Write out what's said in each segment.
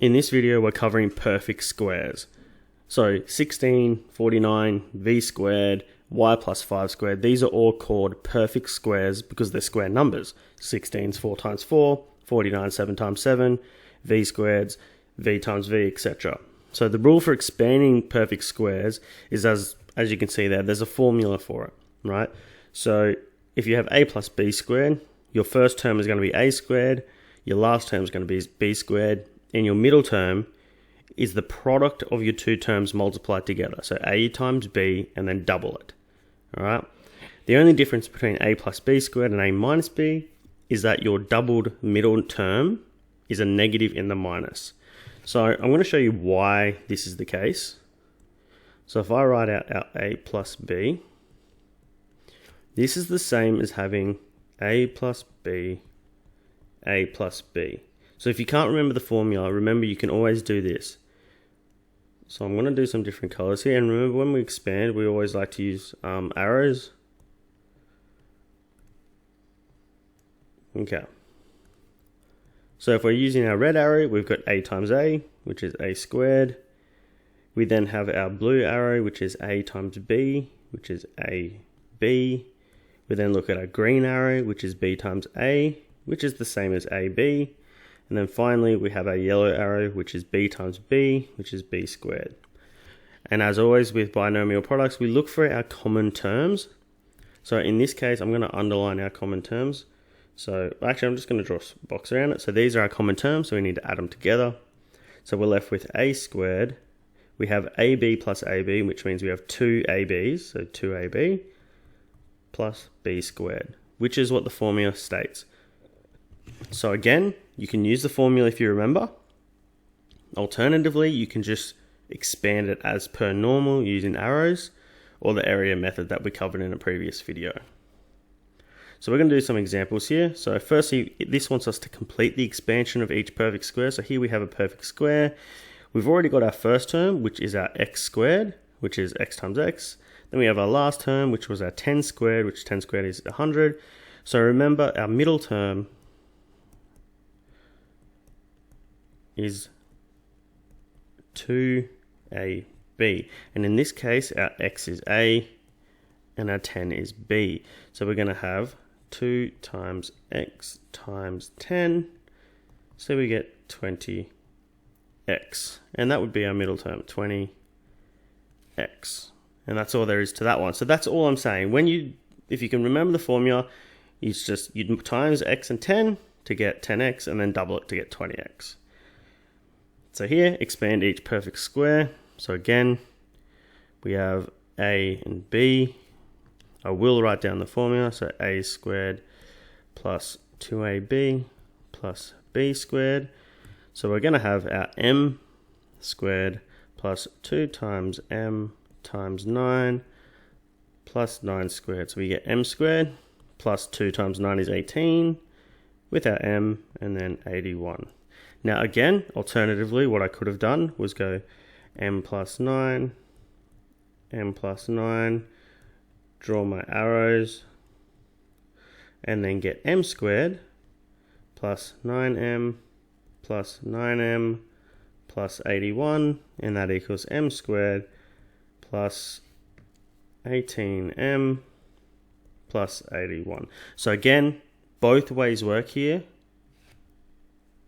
In this video, we're covering perfect squares. So 16, 49, v squared, y plus 5 squared, these are all called perfect squares because they're square numbers. 16 is 4 times 4, 49 is 7 times 7, v squareds, v times v, etc. So the rule for expanding perfect squares is as you can see there, there's a formula for it, right? So if you have a plus b squared, your first term is going to be a squared, your last term is going to be b squared, and your middle term is the product of your two terms multiplied together. So a times b and then double it, all right? The only difference between a plus b squared and a minus b is that your doubled middle term is a negative in the minus. So I'm going to show you why this is the case. So if I write out our a plus b, this is the same as having a plus b, a plus b. So if you can't remember the formula, remember you can always do this. So I'm going to do some different colors here. And remember, when we expand, we always like to use arrows. Okay. So if we're using our red arrow, we've got a times a, which is a squared. We then have our blue arrow, which is a times b, which is a b. We then look at our green arrow, which is b times a, which is the same as ab. And then finally, we have our yellow arrow, which is b times b, which is b squared. And as always with binomial products, we look for our common terms. So in this case, I'm going to underline our common terms. So actually, I'm just going to draw a box around it. So these are our common terms, so we need to add them together. So we're left with a squared. We have ab plus ab, which means we have two ab's, so 2ab, plus b squared, which is what the formula states. So again, you can use the formula if you remember. Alternatively, you can just expand it as per normal using arrows or the area method that we covered in a previous video. So we're going to do some examples here. So firstly, this wants us to complete the expansion of each perfect square. So here we have a perfect square. We've already got our first term, which is our x squared, which is x times x. Then we have our last term, which was our 10 squared, which 10 squared is 100. So remember, our middle term is 2ab. And in this case, our x is a and our 10 is b. So we're going to have 2 times x times 10. So we get 20x. And that would be our middle term, 20x. And that's all there is to that one. So that's all I'm saying. If you can remember the formula, it's just you times x and 10 to get 10x and then double it to get 20x. So here, expand each perfect square. So again, we have a and b. I will write down the formula. So a squared plus 2ab plus b squared. So we're going to have our m squared plus 2 times m times 9 plus 9 squared. So we get m squared plus 2 times 9 is 18 with our m and then 81. Now again, alternatively, what I could have done was go m plus 9, draw my arrows, and then get m squared plus 9m plus 9m plus 81, and that equals m squared plus 18m plus 81. So again, both ways work here.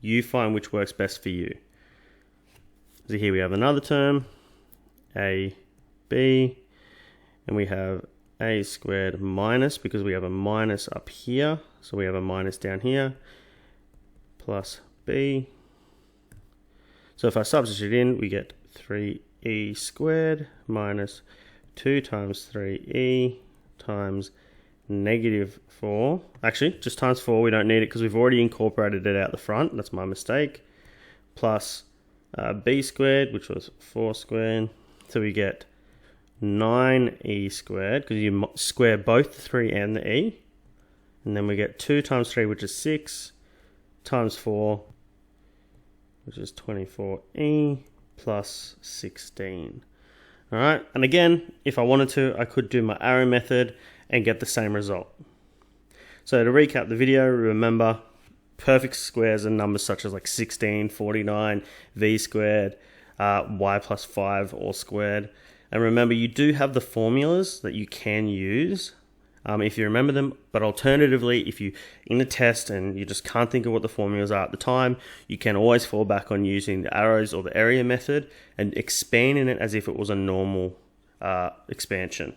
You find which works best for you. So here we have another term, a, b, and we have a squared minus, because we have a minus up here, so we have a minus down here, plus b. So if I substitute in, we get 3e squared minus 2 times 3e times negative 4. Actually, just times 4, we don't need it because we've already incorporated it out the front. That's my mistake. Plus b squared, which was 4 squared. So we get 9e squared, because you square both the 3 and the e. And then we get 2 times 3, which is 6, times 4, which is 24e, plus 16. All right, and again, if I wanted to, I could do my arrow method and get the same result. So to recap the video, remember, perfect squares are numbers such as like 16, 49, v squared, y plus 5 all squared. And remember, you do have the formulas that you can use if you remember them, but alternatively, if you in a test and you just can't think of what the formulas are at the time, you can always fall back on using the arrows or the area method and expanding it as if it was a normal expansion.